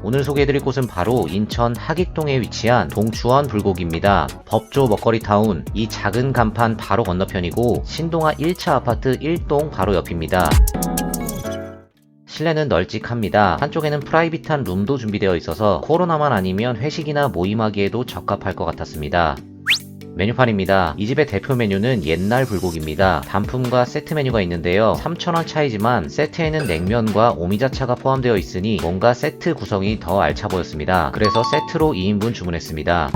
오늘 소개해드릴 곳은 바로 인천 하객동에 위치한 동추원 불고기입니다. 법조 먹거리타운, 이 작은 간판 바로 건너편이고 신동아 1차 아파트 1동 바로 옆입니다. 실내는 널찍합니다. 한쪽에는 프라이빗한 룸도 준비되어 있어서 코로나만 아니면 회식이나 모임하기에도 적합할 것 같았습니다. 메뉴판입니다. 이 집의 대표 메뉴는 옛날 불고기입니다. 단품과 세트 메뉴가 있는데요. 3,000원 차이지만 세트에는 냉면과 오미자차가 포함되어 있으니 뭔가 세트 구성이 더 알차 보였습니다. 그래서 세트로 2인분 주문했습니다.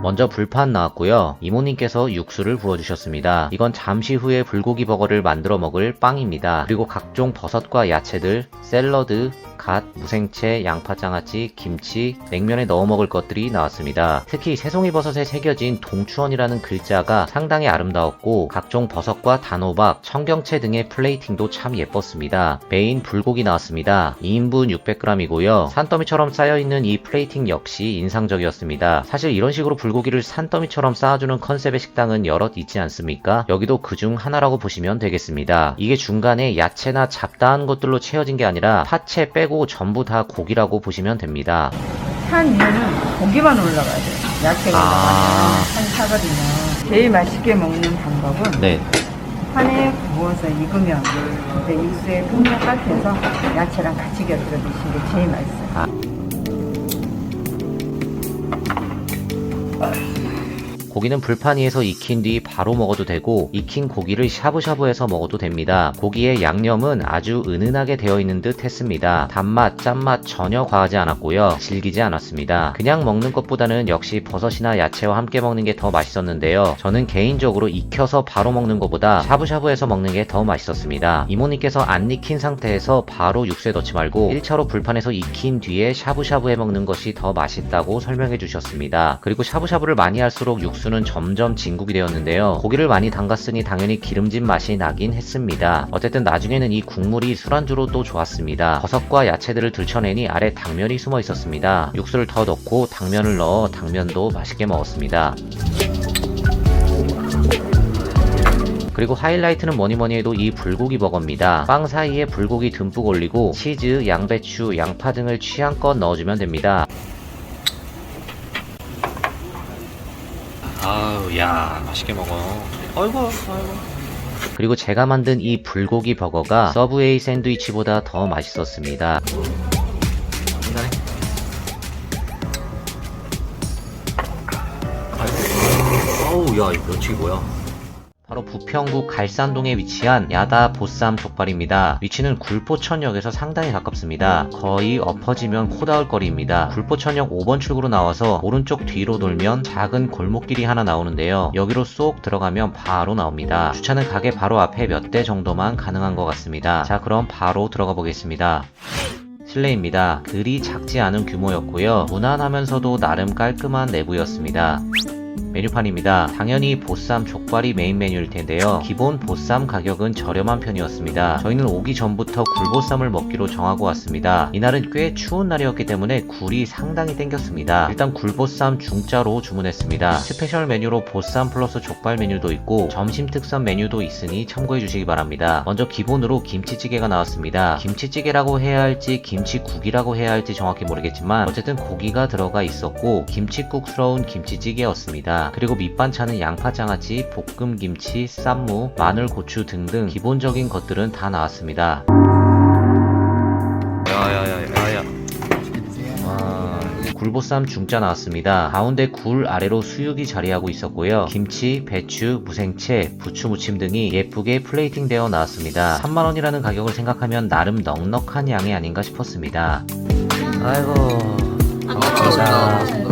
먼저 불판 나왔고요. 이모님께서 육수를 부어주셨습니다. 이건 잠시 후에 불고기 버거를 만들어 먹을 빵입니다. 그리고 각종 버섯과 야채들, 샐러드, 갓, 무생채, 양파장아찌, 김치, 냉면에 넣어 먹을 것들이 나왔습니다. 특히 새송이 버섯에 새겨진 동추원이라는 글자가 상당히 아름다웠고 각종 버섯과 단호박, 청경채 등의 플레이팅도 참 예뻤습니다. 메인 불고기 나왔습니다. 2인분 600g이고요. 산더미처럼 쌓여있는 이 플레이팅 역시 인상적이었습니다. 사실 이런 식으로 불고기를 산더미처럼 쌓아주는 컨셉의 식당은 여럿 있지 않습니까? 여기도 그중 하나라고 보시면 되겠습니다. 이게 중간에 야채나 잡다한 것들로 채워진 게 아니라 파채 빼고 전부 다 고기라고 보시면 됩니다. 산 위에는 고기만 올라가야 돼요. 야채가 올라가면 산 사거든요. 제일 맛있게 먹는 방법은 네. 판에 구워서 익으면 그 육수에 풍미가 깎여서 야채랑 같이 곁들여 드시는 게 제일 맛있어요. 고기는 불판 위에서 익힌 뒤 바로 먹어도 되고 익힌 고기를 샤브샤브해서 먹어도 됩니다. 고기의 양념은 아주 은은하게 되어 있는 듯 했습니다. 단맛, 짠맛 전혀 과하지 않았고요. 질기지 않았습니다. 그냥 먹는 것보다는 역시 버섯이나 야채와 함께 먹는 게 더 맛있었는데요. 저는 개인적으로 익혀서 바로 먹는 것보다 샤브샤브해서 먹는 게 더 맛있었습니다. 이모님께서 안 익힌 상태에서 바로 육수에 넣지 말고 1차로 불판에서 익힌 뒤에 샤브샤브해 먹는 것이 더 맛있다고 설명해 주셨습니다. 그리고 샤브샤브를 많이 할수록 육수는 점점 진국이 되었는데요. 고기를 많이 담갔으니 당연히 기름진 맛이 나긴 했습니다. 어쨌든 나중에는 이 국물이 술안주로 또 좋았습니다. 버섯과 야채들을 들춰내니 아래 당면이 숨어 있었습니다. 육수를 더 넣고 당면을 넣어 당면도 맛있게 먹었습니다. 그리고 하이라이트는 뭐니뭐니 해도 이 불고기 버거입니다. 빵 사이에 불고기 듬뿍 올리고 치즈, 양배추, 양파 등을 취향껏 넣어주면 됩니다. 아우, 야, 맛있게 먹어. 아이고. 그리고 제가 만든 이 불고기 버거가 서브웨이 샌드위치보다 더 맛있었습니다. 아우, 야, 이 면치기 뭐야? 바로 부평구 갈산동에 위치한 야다 보쌈 족발입니다. 위치는 굴포천역에서 상당히 가깝습니다. 거의 엎어지면 코 닿을 거리입니다. 굴포천역 5번 출구로 나와서 오른쪽 뒤로 돌면 작은 골목길이 하나 나오는데요. 여기로 쏙 들어가면 바로 나옵니다. 주차는 가게 바로 앞에 몇 대 정도만 가능한 것 같습니다. 자, 그럼 바로 들어가 보겠습니다. 실내입니다. 그리 작지 않은 규모였고요. 무난하면서도 나름 깔끔한 내부였습니다. 메뉴판입니다. 당연히 보쌈 족발이 메인 메뉴일 텐데요. 기본 보쌈 가격은 저렴한 편이었습니다. 저희는 오기 전부터 굴보쌈을 먹기로 정하고 왔습니다. 이날은 꽤 추운 날이었기 때문에 굴이 상당히 땡겼습니다. 일단 굴보쌈 중짜로 주문했습니다. 스페셜 메뉴로 보쌈 플러스 족발 메뉴도 있고 점심 특선 메뉴도 있으니 참고해 주시기 바랍니다. 먼저 기본으로 김치찌개가 나왔습니다. 김치찌개라고 해야 할지 김치국이라고 해야 할지 정확히 모르겠지만 어쨌든 고기가 들어가 있었고 김치국스러운 김치찌개였습니다. 그리고 밑반찬은 양파장아찌, 볶음김치, 쌈무, 마늘, 고추 등등 기본적인 것들은 다 나왔습니다. 야야야야야. 와, 굴보쌈 중짜 나왔습니다. 가운데 굴 아래로 수육이 자리하고 있었고요. 김치, 배추, 무생채, 부추 무침 등이 예쁘게 플레이팅 되어 나왔습니다. 3만원이라는 가격을 생각하면 나름 넉넉한 양이 아닌가 싶었습니다. 아이고, 반갑습니다.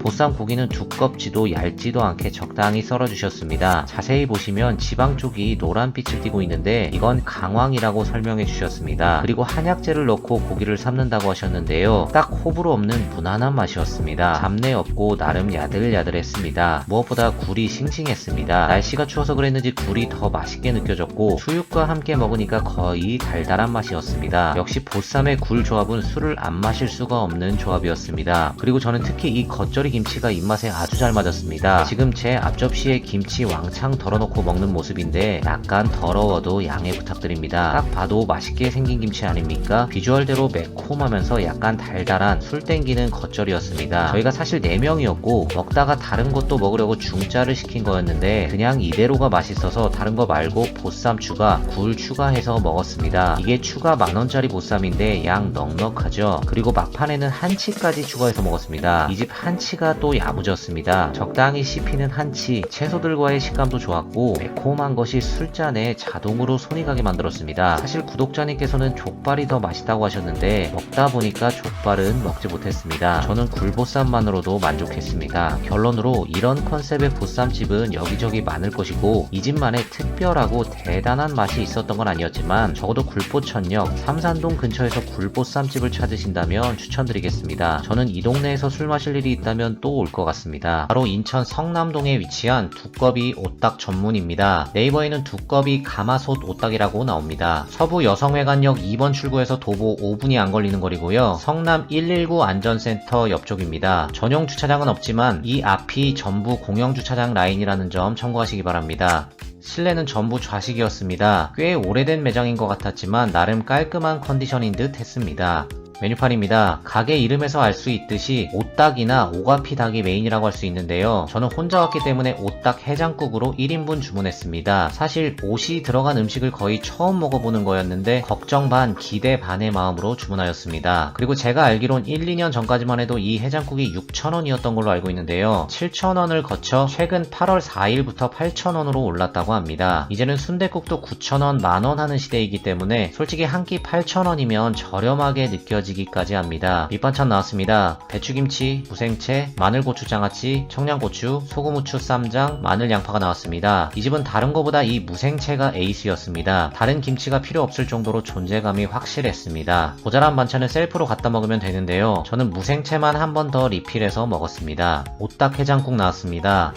보쌈 고기는 두껍지도 얇지도 않게 적당히 썰어주셨습니다. 자세히 보시면 지방 쪽이 노란빛을 띠고 있는데 이건 강황이라고 설명해 주셨습니다. 그리고 한약재를 넣고 고기를 삶는다고 하셨는데요. 딱 호불호 없는 무난한 맛이었습니다. 잡내 없고 나름 야들야들했습니다. 무엇보다 굴이 싱싱했습니다. 날씨가 추워서 그랬는지 굴이 더 맛있게 느껴졌고 수육과 함께 먹으니까 거의 달달한 맛이었습니다. 역시 보쌈의 굴 조합은 술을 안 마실 수가 없는 조합이었습니다. 그리고 저는 특히 이 겉절이 김치가 입맛에 아주 잘 맞았습니다. 지금 제 앞접시에 김치 왕창 덜어놓고 먹는 모습인데 약간 더러워도 양해 부탁드립니다. 딱 봐도 맛있게 생긴 김치 아닙니까? 비주얼대로 매콤하면서 약간 달달한 술 땡기는 겉절이었습니다. 저희가 사실 4명이었고 먹다가 다른 것도 먹으려고 중짜를 시킨 거였는데 그냥 이대로가 맛있어서 다른 거 말고 보쌈 추가, 굴 추가해서 먹었습니다. 이게 추가 만원짜리 보쌈인데 양 넉넉하죠. 그리고 막판에는 한치까지 추가해서 먹었습니다. 이 집 한치가 또 야무졌습니다. 적당히 씹히는 한치, 채소들과의 식감도 좋았고 매콤한 것이 술잔에 자동으로 손이 가게 만들었습니다. 사실 구독자님께서는 족발이 더 맛있다고 하셨는데 먹다 보니까 족발은 먹지 못했습니다. 저는 굴보쌈만으로도 만족했습니다. 결론으로 이런 컨셉의 보쌈집은 여기저기 많을 것이고 이 집만의 특별하고 대단한 맛이 있었던 건 아니었지만 적어도 굴포천역 삼산동 근처에서 굴보쌈집을 찾으신다면 추천드리겠습니다. 저는 이 동네에서 술 마실 일이 있다면 또 올 것 같습니다. 바로 인천 성남동에 위치한 두꺼비 오딱 전문입니다. 네이버에는 두꺼비 가마솥 오딱이라고 나옵니다. 서부 여성회관역 2번 출구에서 도보 5분이 안 걸리는 거리고요. 성남 119 안전센터 옆쪽입니다. 전용 주차장은 없지만 이 앞이 전부 공영 주차장 라인이라는 점 참고하시기 바랍니다. 실내는 전부 좌식이었습니다. 꽤 오래된 매장인 것 같았지만 나름 깔끔한 컨디션인 듯 했습니다. 메뉴판입니다. 가게 이름에서 알 수 있듯이 오딱이나 오가피 닭이 메인이라고 할 수 있는데요. 저는 혼자 왔기 때문에 오딱 해장국으로 1인분 주문했습니다. 사실 옷이 들어간 음식을 거의 처음 먹어보는 거였는데 걱정 반 기대 반의 마음으로 주문하였습니다. 그리고 제가 알기론 1, 2년 전까지만 해도 이 해장국이 6,000원이었던 걸로 알고 있는데요. 7,000원을 거쳐 최근 8월 4일부터 8,000원으로 올랐다고 합니다. 이제는 순댓국도 9,000원, 만원 하는 시대이기 때문에 솔직히 한 끼 8,000원이면 저렴하게 느껴지기까지 합니다. 밑반찬 나왔습니다. 배추김치, 무생채, 마늘고추장아찌, 청양고추, 소금후추 쌈장, 마늘 양파가 나왔습니다. 이 집은 다른 거보다 이 무생채가 에이스였습니다. 다른 김치가 필요 없을 정도로 존재감이 확실했습니다. 모자란 반찬은 셀프로 갖다 먹으면 되는데요. 저는 무생채만 한 번 더 리필해서 먹었습니다. 오딱 해장국 나왔습니다.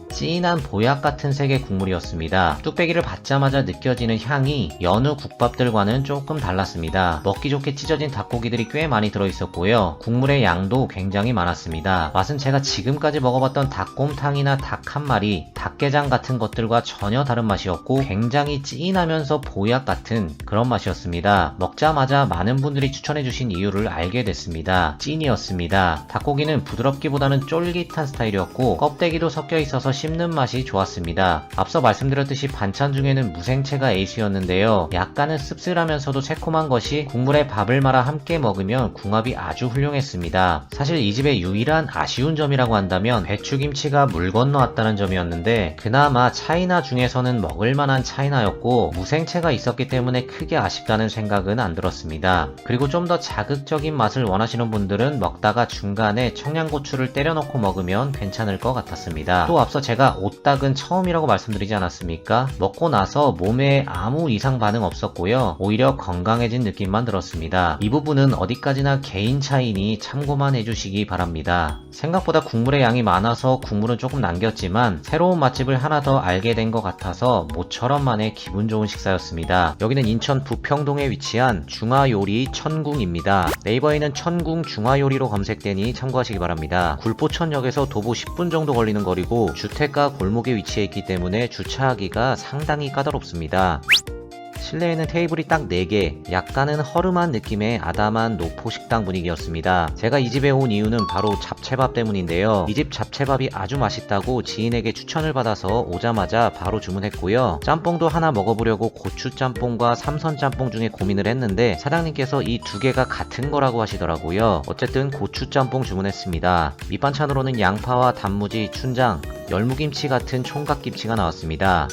진한 보약 같은 색의 국물이었습니다. 뚝배기를 받자마자 느껴지는 향이 여느 국밥들과는 조금 달랐습니다. 먹기 좋게 찢어진 닭고기들이 꽤 많이 들어있었고요. 국물의 양도 굉장히 많았습니다. 맛은 제가 지금까지 먹어봤던 닭곰탕이나 닭 한 마리, 닭게장 같은 것들과 전혀 다른 맛이었고 굉장히 진하면서 보약 같은 그런 맛이었습니다. 먹자마자 많은 분들이 추천해주신 이유를 알게 됐습니다. 찐이었습니다. 닭고기는 부드럽기보다는 쫄깃한 스타일이었고 껍데기도 섞여 있어서 씹는 맛이 좋았습니다. 앞서 말씀드렸듯이 반찬 중에는 무생채가 에이스였는데요. 약간은 씁쓸하면서도 새콤한 것이 국물에 밥을 말아 함께 먹으면 궁합이 아주 훌륭했습니다. 사실 이 집의 유일한 아쉬운 점이라고 한다면 배추김치가 물 건너왔다는 점이었는데 그나마 차이나 중에서는 먹을만한 차이나였고 무생채가 있었기 때문에 크게 아쉽다는 생각은 안 들었습니다. 그리고 좀 더 자극적인 맛을 원하시는 분들은 먹다가 중간에 청양고추를 때려 넣고 먹으면 괜찮을 것 같았습니다. 또 앞서 제가 오딱은 처음이라고 말씀드리지 않았습니까? 먹고 나서 몸에 아무 이상 반응 없었고요. 오히려 건강해진 느낌만 들었습니다. 이 부분은 어디까지나 개인 차이니 참고만 해주시기 바랍니다. 생각보다 국물의 양이 많아서 국물은 조금 남겼지만 새로운 맛집을 하나 더 알게 된 것 같아서 모처럼만의 기분 좋은 식사였습니다. 여기는 인천 부평동에 위치한 중화요리 천궁입니다. 네이버에는 천궁 중화요리로 검색되니 참고하시기 바랍니다. 굴포천역에서 도보 10분 정도 걸리는 거리고 주택가 골목에 위치해 있기 때문에 주차하기가 상당히 까다롭습니다. 실내에는 테이블이 딱 4개, 약간은 허름한 느낌의 아담한 노포 식당 분위기였습니다. 제가 이 집에 온 이유는 바로 잡채밥 때문인데요. 이 집 잡채밥이 아주 맛있다고 지인에게 추천을 받아서 오자마자 바로 주문했고요. 짬뽕도 하나 먹어보려고 고추짬뽕과 삼선짬뽕 중에 고민을 했는데 사장님께서 이 2개가 같은 거라고 하시더라고요. 어쨌든 고추짬뽕 주문했습니다. 밑반찬으로는 양파와 단무지, 춘장, 열무김치 같은 총각김치가 나왔습니다.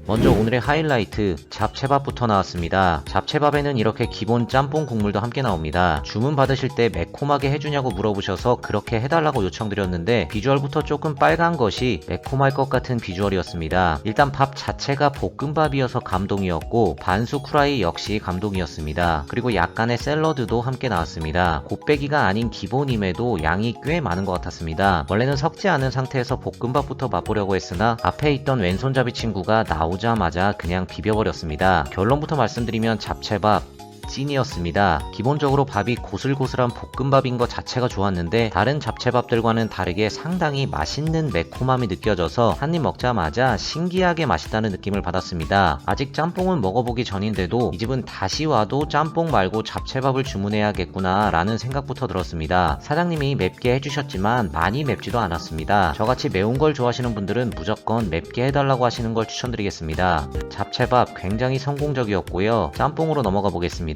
먼저 오늘의 하이라이트 잡채밥부터 나왔습니다. 잡채밥에는 이렇게 기본 짬뽕 국물도 함께 나옵니다. 주문 받으실 때 매콤하게 해주냐고 물어보셔서 그렇게 해달라고 요청드렸는데 비주얼부터 조금 빨간 것이 매콤할 것 같은 비주얼이었습니다. 일단 밥 자체가 볶음밥이어서 감동이었고 반숙 후라이 역시 감동이었습니다. 그리고 약간의 샐러드도 함께 나왔습니다. 곱빼기가 아닌 기본임에도 양이 꽤 많은 것 같았습니다. 원래는 섞지 않은 상태에서 볶음밥부터 맛보려고 했으나 앞에 있던 왼손잡이 친구가 나오자마자 그냥 비벼버렸습니다. 결론부터 말씀드리면 잡채밥 찐이었습니다. 기본적으로 밥이 고슬고슬한 볶음밥인 것 자체가 좋았는데 다른 잡채밥들과는 다르게 상당히 맛있는 매콤함이 느껴져서 한입 먹자마자 신기하게 맛있다는 느낌을 받았습니다. 아직 짬뽕은 먹어보기 전인데도 이 집은 다시 와도 짬뽕 말고 잡채밥을 주문해야겠구나 라는 생각부터 들었습니다. 사장님이 맵게 해주셨지만 많이 맵지도 않았습니다. 저같이 매운 걸 좋아하시는 분들은 무조건 맵게 해달라고 하시는 걸 추천드리겠습니다. 잡채밥 굉장히 성공적이었고요. 짬뽕으로 넘어가 보겠습니다.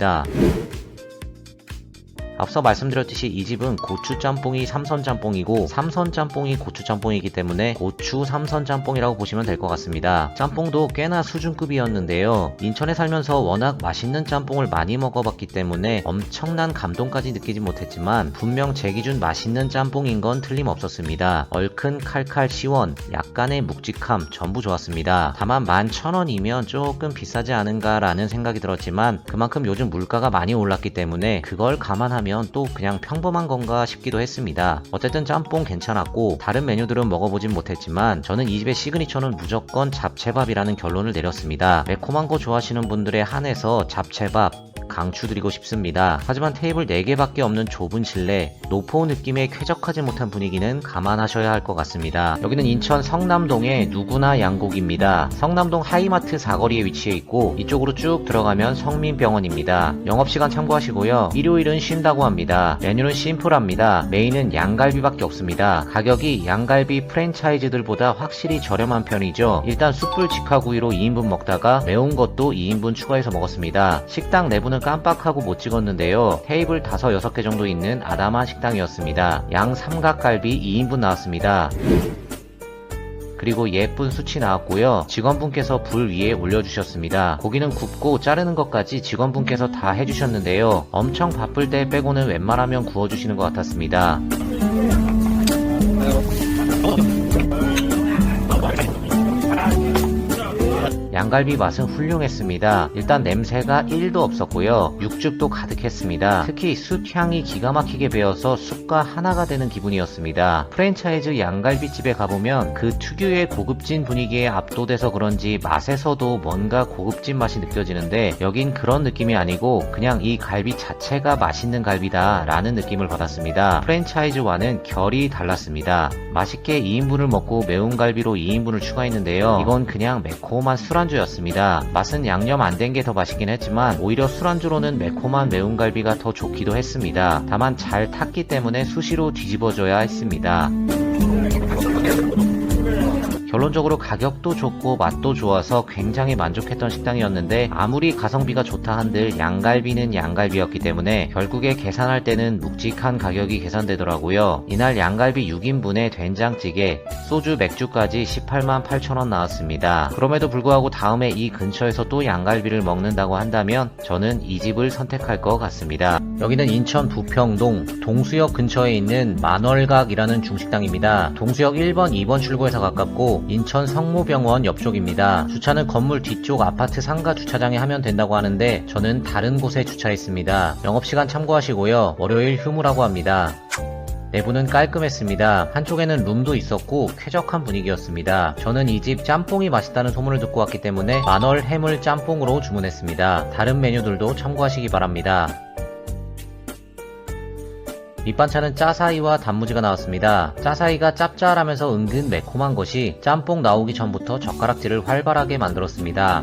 앞서 말씀드렸듯이 이 집은 고추 짬뽕이 삼선 짬뽕이고 삼선 짬뽕이 고추 짬뽕이기 때문에 고추 삼선 짬뽕이라고 보시면 될 것 같습니다. 짬뽕도 꽤나 수준급이었는데요. 인천에 살면서 워낙 맛있는 짬뽕을 많이 먹어봤기 때문에 엄청난 감동까지 느끼지 못했지만 분명 제 기준 맛있는 짬뽕인 건 틀림없었습니다. 얼큰 칼칼 시원, 약간의 묵직함 전부 좋았습니다. 다만 11,000원이면 조금 비싸지 않은가 라는 생각이 들었지만 그만큼 요즘 물가가 많이 올랐기 때문에 그걸 감안하면 또 그냥 평범한 건가 싶기도 했습니다. 어쨌든 짬뽕 괜찮았고 다른 메뉴들은 먹어보진 못했지만 저는 이 집의 시그니처는 무조건 잡채밥이라는 결론을 내렸습니다. 매콤한 거 좋아하시는 분들에 한해서 잡채밥 강추드리고 싶습니다. 하지만 테이블 4개밖에 없는 좁은 실내, 노포 느낌의 쾌적하지 못한 분위기는 감안하셔야 할 것 같습니다. 여기는 인천 성남동의 누구나 양곡입니다. 성남동 하이마트 사거리에 위치해 있고 이쪽으로 쭉 들어가면 성민병원입니다. 영업시간 참고하시고요. 일요일은 쉰다고 합니다. 메뉴는 심플합니다. 메인은 양갈비밖에 없습니다. 가격이 양갈비 프랜차이즈들보다 확실히 저렴한 편이죠. 일단 숯불 직화구이로 2인분 먹다가 매운 것도 2인분 추가해서 먹었습니다. 식당 내부는 깜빡하고 못 찍었는데요. 테이블 5, 6개 정도 있는 아담한 식당이었습니다. 양 삼각갈비 2인분 나왔습니다. 그리고 예쁜 수치 나왔고요. 직원분께서 불 위에 올려주셨습니다. 고기는 굽고 자르는 것까지 직원분께서 다 해주셨는데요. 엄청 바쁠 때 빼고는 웬만하면 구워주시는 것 같았습니다. 양갈비 맛은 훌륭했습니다. 일단 냄새가 1도 없었고요. 육즙도 가득했습니다. 특히 숯 향이 기가 막히게 배어서 숯과 하나가 되는 기분이었습니다. 프랜차이즈 양갈비집에 가보면 그 특유의 고급진 분위기에 압도돼서 그런지 맛에서도 뭔가 고급진 맛이 느껴지는데 여긴 그런 느낌이 아니고 그냥 이 갈비 자체가 맛있는 갈비다 라는 느낌을 받았습니다. 프랜차이즈와는 결이 달랐습니다. 맛있게 2인분을 먹고 매운 갈비로 2인분을 추가했는데요. 이건 그냥 매콤한 술안주였습니다. 맛은 양념 안 된 게 더 맛있긴 했지만 오히려 술안주로는 매콤한 매운 갈비가 더 좋기도 했습니다. 다만 잘 탔기 때문에 수시로 뒤집어줘야 했습니다. 결론적으로 가격도 좋고 맛도 좋아서 굉장히 만족했던 식당이었는데 아무리 가성비가 좋다 한들 양갈비는 양갈비였기 때문에 결국에 계산할 때는 묵직한 가격이 계산되더라고요. 이날 양갈비 6인분에 된장찌개, 소주, 맥주까지 188,000원 나왔습니다. 그럼에도 불구하고 다음에 이 근처에서 또 양갈비를 먹는다고 한다면 저는 이 집을 선택할 것 같습니다. 여기는 인천 부평동 동수역 근처에 있는 만월각이라는 중식당입니다. 동수역 1번, 2번 출구에서 가깝고 인천 성모병원 옆쪽입니다. 주차는 건물 뒤쪽 아파트 상가 주차장에 하면 된다고 하는데 저는 다른 곳에 주차했습니다. 영업시간 참고하시고요. 월요일 휴무라고 합니다. 내부는 깔끔했습니다. 한쪽에는 룸도 있었고 쾌적한 분위기였습니다. 저는 이 집 짬뽕이 맛있다는 소문을 듣고 왔기 때문에 만월 해물 짬뽕으로 주문했습니다. 다른 메뉴들도 참고하시기 바랍니다. 밑반찬은 짜사이와 단무지가 나왔습니다. 짜사이가 짭짤하면서 은근 매콤한 것이 짬뽕 나오기 전부터 젓가락질을 활발하게 만들었습니다.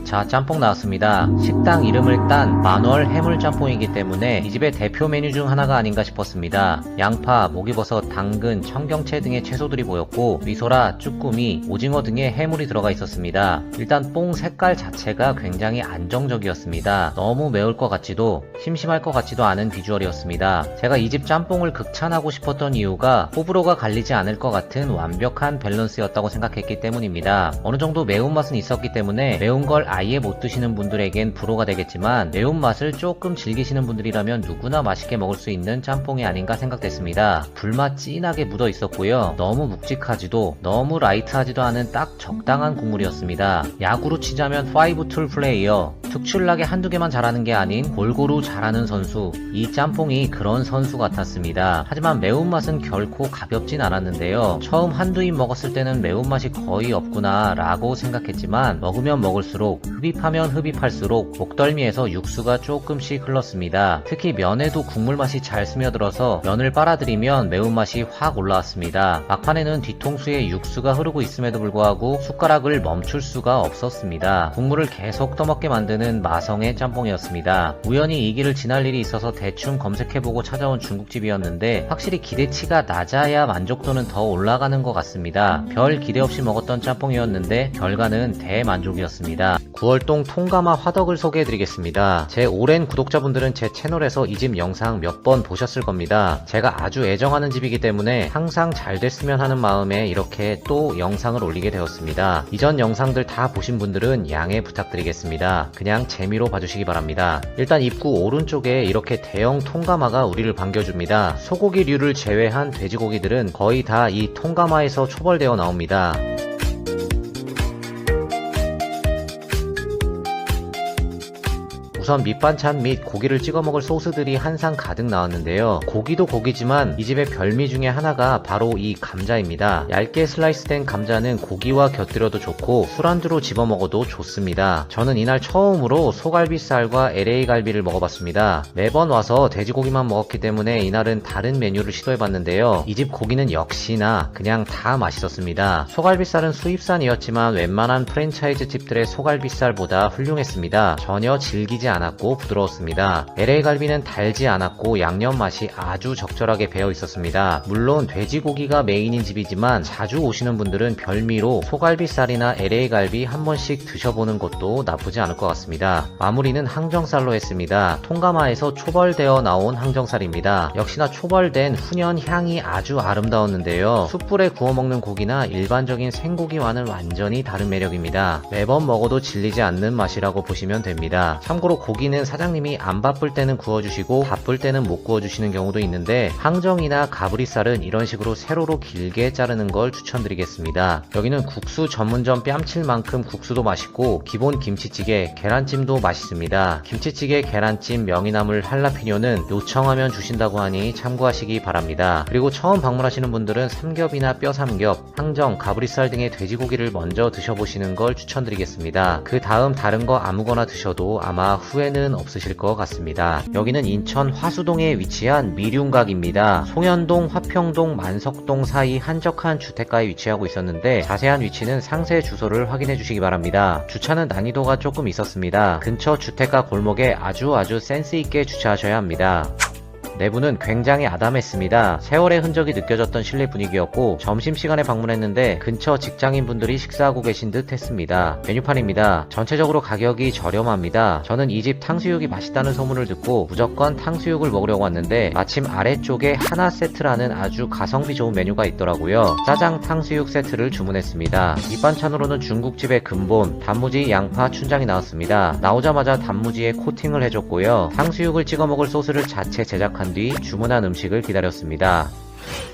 자, 짬뽕 나왔습니다. 식당 이름을 딴 만월 해물짬뽕이기 때문에 이 집의 대표 메뉴 중 하나가 아닌가 싶었습니다. 양파, 목이버섯, 당근, 청경채 등의 채소들이 보였고 미소라, 쭈꾸미, 오징어 등의 해물이 들어가 있었습니다. 일단 뽕 색깔 자체가 굉장히 안정적이었습니다. 너무 매울 것 같지도 심심할 것 같지도 않은 비주얼이었습니다. 제가 이 집 짬뽕을 극찬하고 싶었던 이유가 호불호가 갈리지 않을 것 같은 완벽한 밸런스였다고 생각했기 때문입니다. 어느 정도 매운맛은 있었기 때문에 매운 걸 아예 못 드시는 분들에겐 불호가 되겠지만 매운맛을 조금 즐기시는 분들이라면 누구나 맛있게 먹을 수 있는 짬뽕이 아닌가 생각됐습니다. 불맛 진하게 묻어 있었고요. 너무 묵직하지도 너무 라이트하지도 않은 딱 적당한 국물이었습니다. 야구로 치자면 5툴 플레이어, 특출나게 한두 개만 잘하는 게 아닌 골고루 잘하는 선수, 이 짬뽕이 그런 선수 같았습니다. 하지만 매운맛은 결코 가볍진 않았는데요. 처음 한두 입 먹었을 때는 매운맛이 거의 없구나 라고 생각했지만 먹으면 먹을수록 흡입하면 흡입할수록 목덜미에서 육수가 조금씩 흘렀습니다. 특히 면에도 국물 맛이 잘 스며들어서 면을 빨아들이면 매운맛이 확 올라왔습니다. 막판에는 뒤통수에 육수가 흐르고 있음에도 불구하고 숟가락을 멈출 수가 없었습니다. 국물을 계속 떠먹게 만드는 마성의 짬뽕이었습니다. 우연히 이 길을 지날 일이 있어서 대충 검색해보고 찾아온 중국집이었는데 확실히 기대치가 낮아야 만족도는 더 올라가는 것 같습니다. 별 기대 없이 먹었던 짬뽕이었는데 결과는 대만족이었습니다. 구월동 통가마 화덕을 소개해드리겠습니다. 제 오랜 구독자분들은 제 채널에서 이 집 영상 몇 번 보셨을 겁니다. 제가 아주 애정하는 집이기 때문에 항상 잘 됐으면 하는 마음에 이렇게 또 영상을 올리게 되었습니다. 이전 영상들 다 보신 분들은 양해 부탁드리겠습니다. 그냥 재미로 봐주시기 바랍니다. 일단 입구 오른쪽에 이렇게 대형 통가마가 우리를 반겨줍니다. 소고기류를 제외한 돼지고기들은 거의 다 이 통가마에서 초벌되어 나옵니다. 우선 밑반찬 및 고기를 찍어 먹을 소스들이 한 상 가득 나왔는데요. 고기도 고기지만 이 집의 별미 중에 하나가 바로 이 감자입니다. 얇게 슬라이스된 감자는 고기와 곁들여도 좋고 술안주로 집어 먹어도 좋습니다. 저는 이날 처음으로 소갈비살과 LA 갈비를 먹어봤습니다. 매번 와서 돼지고기만 먹었기 때문에 이날은 다른 메뉴를 시도해봤는데요. 이 집 고기는 역시나 그냥 다 맛있었습니다. 소갈비살은 수입산이었지만 웬만한 프랜차이즈 집들의 소갈비살보다 훌륭했습니다. 전혀 질기지 않았고 부드러웠습니다. LA 갈비는 달지 않았고 양념 맛이 아주 적절하게 배어 있었습니다. 물론 돼지고기가 메인인 집이지만 자주 오시는 분들은 별미로 소갈비살이나 LA 갈비 한 번씩 드셔보는 것도 나쁘지 않을 것 같습니다. 마무리는 항정살로 했습니다. 통가마에서 초벌되어 나온 항정살입니다. 역시나 초벌된 훈연 향이 아주 아름다웠는데요. 숯불에 구워 먹는 고기나 일반적인 생고기와는 완전히 다른 매력입니다. 매번 먹어도 질리지 않는 맛이라고 보시면 됩니다. 참고로 고기는 사장님이 안 바쁠 때는 구워주시고 바쁠 때는 못 구워주시는 경우도 있는데 항정이나 가브리살은 이런 식으로 세로로 길게 자르는 걸 추천드리겠습니다. 여기는 국수 전문점 뺨칠 만큼 국수도 맛있고 기본 김치찌개, 계란찜도 맛있습니다. 김치찌개, 계란찜, 명이나물, 할라피뇨는 요청하면 주신다고 하니 참고하시기 바랍니다. 그리고 처음 방문하시는 분들은 삼겹이나 뼈삼겹, 항정, 가브리살 등의 돼지고기를 먼저 드셔보시는 걸 추천드리겠습니다. 그 다음 다른 거 아무거나 드셔도 아마 후회는 없으실 것 같습니다. 여기는 인천 화수동에 위치한 미륜각입니다. 송현동, 화평동, 만석동 사이 한적한 주택가에 위치하고 있었는데 자세한 위치는 상세 주소를 확인해 주시기 바랍니다. 주차는 난이도가 조금 있었습니다. 근처 주택가 골목에 아주 센스있게 주차하셔야 합니다. 내부는 굉장히 아담했습니다. 세월의 흔적이 느껴졌던 실내 분위기였고 점심시간에 방문했는데 근처 직장인분들이 식사하고 계신 듯 했습니다. 메뉴판입니다. 전체적으로 가격이 저렴합니다. 저는 이 집 탕수육이 맛있다는 소문을 듣고 무조건 탕수육을 먹으려고 왔는데 마침 아래쪽에 하나 세트라는 아주 가성비 좋은 메뉴가 있더라고요. 짜장 탕수육 세트를 주문했습니다. 밑반찬으로는 중국집의 근본, 단무지, 양파, 춘장이 나왔습니다. 나오자마자 단무지에 코팅을 해줬고요. 탕수육을 찍어 먹을 소스를 자체 제작한 뒤 주문한 음식을 기다렸습니다.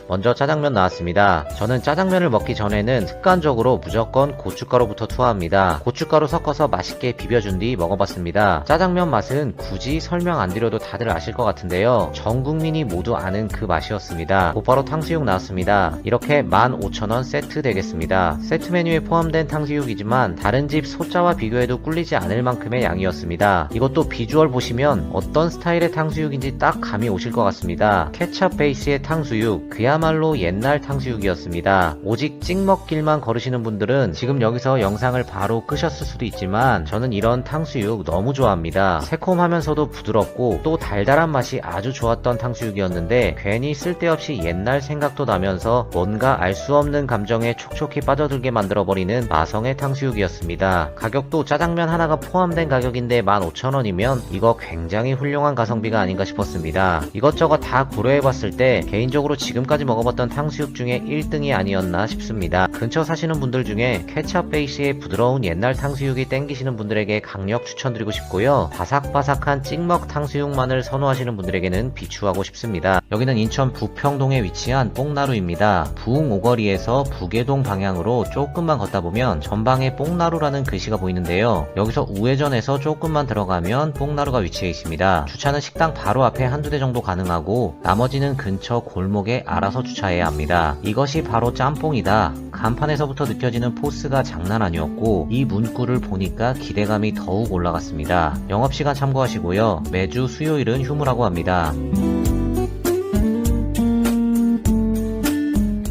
먼저 짜장면 나왔습니다. 저는 짜장면을 먹기 전에는 습관적으로 무조건 고춧가루부터 투하합니다. 고춧가루 섞어서 맛있게 비벼준 뒤 먹어봤습니다. 짜장면 맛은 굳이 설명 안 드려도 다들 아실 것 같은데요. 전 국민이 모두 아는 그 맛이었습니다. 곧바로 탕수육 나왔습니다. 이렇게 15,000원 세트 되겠습니다. 세트 메뉴에 포함된 탕수육이지만 다른 집 소짜와 비교해도 꿀리지 않을 만큼의 양이었습니다. 이것도 비주얼 보시면 어떤 스타일의 탕수육인지 딱 감이 오실 것 같습니다. 케찹 베이스의 탕수육, 그야말로 그야말로 옛날 탕수육이었습니다. 오직 찍먹길만 걸으시는 분들은 지금 여기서 영상을 바로 끄셨을 수도 있지만 저는 이런 탕수육 너무 좋아합니다. 새콤하면서도 부드럽고 또 달달한 맛이 아주 좋았던 탕수육이었는데 괜히 쓸데없이 옛날 생각도 나면서 뭔가 알 수 없는 감정에 촉촉히 빠져들게 만들어버리는 마성의 탕수육이었습니다. 가격도 짜장면 하나가 포함된 가격인데 15,000원이면 이거 굉장히 훌륭한 가성비가 아닌가 싶었습니다. 이것저것 다 고려해봤을 때 개인적으로 지금까지 먹어봤던 탕수육 중에 1등이 아니었나 싶습니다. 근처 사시는 분들 중에 케찹 베이스의 부드러운 옛날 탕수육이 땡기시는 분들에게 강력 추천드리고 싶고요. 바삭바삭한 찍먹 탕수육만을 선호하시는 분들에게는 비추하고 싶습니다. 여기는 인천 부평동에 위치한 뽕나루입니다. 부흥 오거리에서 부계동 방향으로 조금만 걷다 보면 전방에 뽕나루라는 글씨가 보이는데요. 여기서 우회전해서 조금만 들어가면 뽕나루가 위치해 있습니다. 주차는 식당 바로 앞에 한두 대 정도 가능하고 나머지는 근처 골목에 알아서 주차해야 합니다. 이것이 바로 짬뽕이다. 간판에서부터 느껴지는 포스가 장난 아니었고 이 문구를 보니까 기대감이 더욱 올라갔습니다. 영업시간 참고하시고요. 매주 수요일은 휴무라고 합니다.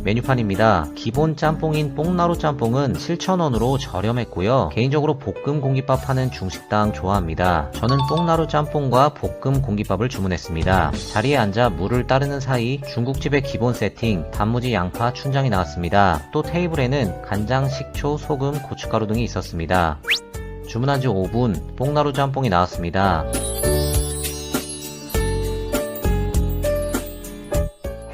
메뉴판입니다. 기본 짬뽕인 뽕나루 짬뽕은 7,000원으로 저렴했고요. 개인적으로 볶음 공깃밥 하는 중식당 좋아합니다. 저는 뽕나루 짬뽕과 볶음 공깃밥을 주문했습니다. 자리에 앉아 물을 따르는 사이 중국집의 기본 세팅, 단무지, 양파, 춘장이 나왔습니다. 또 테이블에는 간장, 식초, 소금, 고춧가루 등이 있었습니다. 주문한 지 5분, 뽕나루 짬뽕이 나왔습니다.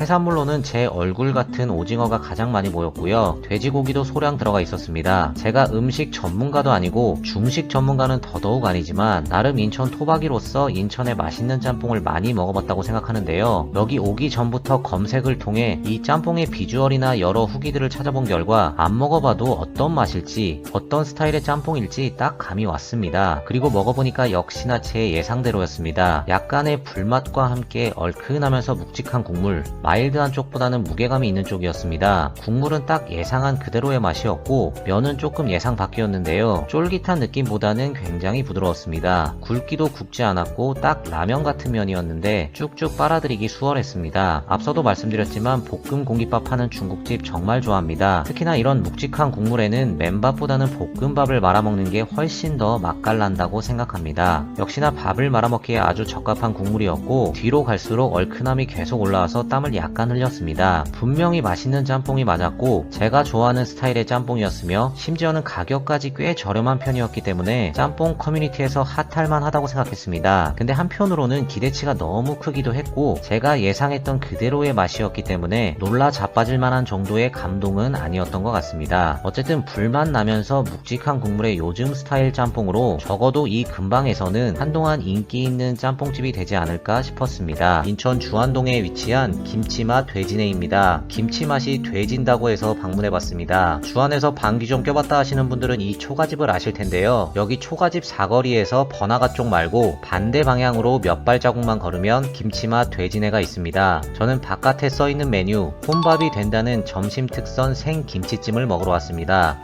해산물로는 제 얼굴 같은 오징어가 가장 많이 보였고요. 돼지고기도 소량 들어가 있었습니다. 제가 음식 전문가도 아니고 중식 전문가는 더더욱 아니지만 나름 인천 토박이로서 인천의 맛있는 짬뽕을 많이 먹어봤다고 생각하는데요. 여기 오기 전부터 검색을 통해 이 짬뽕의 비주얼이나 여러 후기들을 찾아본 결과 안 먹어봐도 어떤 맛일지 어떤 스타일의 짬뽕일지 딱 감이 왔습니다. 그리고 먹어보니까 역시나 제 예상대로였습니다. 약간의 불맛과 함께 얼큰하면서 묵직한 국물, 마일드한 쪽보다는 무게감이 있는 쪽이었습니다. 국물은 딱 예상한 그대로의 맛이었고 면은 조금 예상 밖이었는데요. 쫄깃한 느낌보다는 굉장히 부드러웠습니다. 굵기도 굵지 않았고 딱 라면 같은 면이었는데 쭉쭉 빨아들이기 수월했습니다. 앞서도 말씀드렸지만 볶음 공깃밥 하는 중국집 정말 좋아합니다. 특히나 이런 묵직한 국물에는 맨밥보다는 볶음밥을 말아먹는 게 훨씬 더 맛깔난다고 생각합니다. 역시나 밥을 말아먹기에 아주 적합한 국물이었고 뒤로 갈수록 얼큰함이 계속 올라와서 땀을 약간 흘렸습니다. 분명히 맛있는 짬뽕이 맞았고 제가 좋아하는 스타일의 짬뽕이었으며 심지어는 가격까지 꽤 저렴한 편이었기 때문에 짬뽕 커뮤니티에서 핫할만 하다고 생각했습니다. 근데 한편으로는 기대치가 너무 크기도 했고 제가 예상했던 그대로의 맛이었기 때문에 놀라 자빠질 만한 정도의 감동은 아니었던 것 같습니다. 어쨌든 불맛 나면서 묵직한 국물의 요즘 스타일 짬뽕으로 적어도 이 근방에서는 한동안 인기 있는 짬뽕집이 되지 않을까 싶었습니다. 인천 주안동에 위치한 김치맛 돼지네입니다. 김치맛이 돼진다고 해서 방문해봤습니다. 주안에서 방귀 좀 껴봤다 하시는 분들은 이 초가집을 아실 텐데요. 여기 초가집 사거리에서 번화가 쪽 말고 반대 방향으로 몇 발자국만 걸으면 김치맛 돼지네가 있습니다. 저는 바깥에 써있는 메뉴 혼밥이 된다는 점심 특선 생김치찜을 먹으러 왔습니다.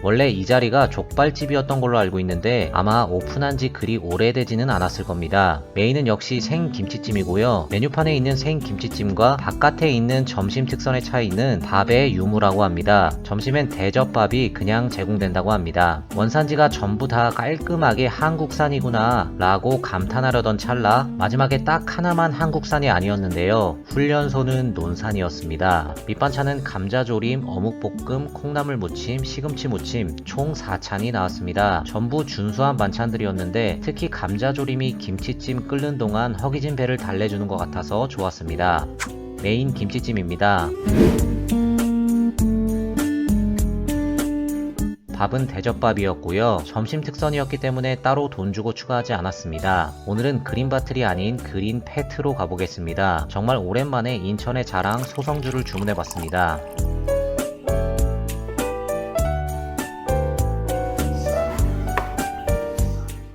원래 이 자리가 족발집이었던 걸로 알고 있는데 아마 오픈한 지 그리 오래되지는 않았을 겁니다. 메인은 역시 생김치찜이고요. 메뉴판에 있는 생김치찜과 바깥에 있는 점심 특선의 차이는 밥의 유무라고 합니다. 점심엔 대접밥이 그냥 제공된다고 합니다. 원산지가 전부 다 깔끔하게 한국산이구나 라고 감탄하려던 찰나 마지막에 딱 하나만 한국산이 아니었는데요. 훈련소는 논산이었습니다. 밑반찬은 감자조림, 어묵볶음, 콩나물 무침, 시금치 무침 총 4찬이 나왔습니다. 전부 준수한 반찬들이었는데 특히 감자조림이 김치찜 끓는 동안 허기진 배를 달래주는 것 같아서 좋았습니다. 메인 김치찜입니다. 밥은 대접밥이었고요. 점심 특선이었기 때문에 따로 돈 주고 추가하지 않았습니다. 오늘은 그린바틀이 아닌 그린 패트로 가보겠습니다. 정말 오랜만에 인천의 자랑 소성주를 주문해봤습니다.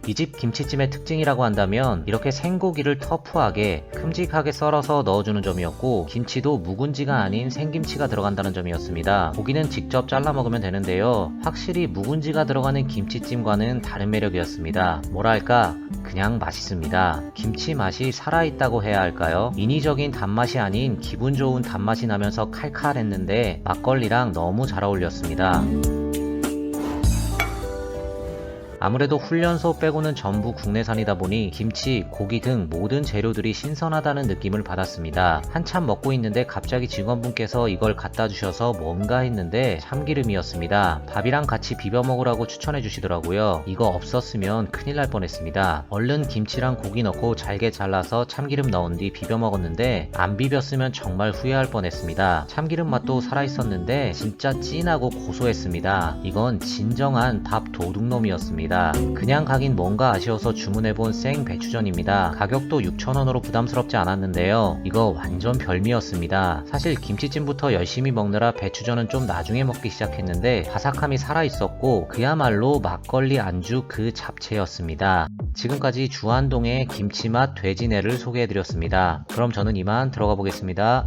이 집 김치찜의 특징이라고 한다면 이렇게 생고기를 터프하게 큼직하게 썰어서 넣어주는 점이었고, 김치도 묵은지가 아닌 생김치가 들어간다는 점이었습니다. 고기는 직접 잘라 먹으면 되는데요, 확실히 묵은지가 들어가는 김치찜과는 다른 매력이었습니다. 뭐랄까, 그냥 맛있습니다. 김치 맛이 살아있다고 해야 할까요? 인위적인 단맛이 아닌 기분 좋은 단맛이 나면서 칼칼했는데 막걸리랑 너무 잘 어울렸습니다. 아무래도 훈련소 빼고는 전부 국내산이다 보니 김치, 고기 등 모든 재료들이 신선하다는 느낌을 받았습니다. 한참 먹고 있는데 갑자기 직원분께서 이걸 갖다 주셔서 뭔가 했는데 참기름이었습니다. 밥이랑 같이 비벼 먹으라고 추천해 주시더라고요. 이거 없었으면 큰일 날 뻔했습니다. 얼른 김치랑 고기 넣고 잘게 잘라서 참기름 넣은 뒤 비벼 먹었는데 안 비볐으면 정말 후회할 뻔했습니다. 참기름 맛도 살아있었는데 진짜 진하고 고소했습니다. 이건 진정한 밥 도둑놈이었습니다. 그냥 가긴 뭔가 아쉬워서 주문해본 생 배추전입니다. 가격도 6,000원으로 부담스럽지 않았는데요, 이거 완전 별미였습니다. 사실 김치찜부터 열심히 먹느라 배추전은 좀 나중에 먹기 시작했는데 바삭함이 살아있었고 그야말로 막걸리 안주 그 잡채였습니다. 지금까지 주안동의 김치맛 돼지내를 소개해드렸습니다. 그럼 저는 이만 들어가 보겠습니다.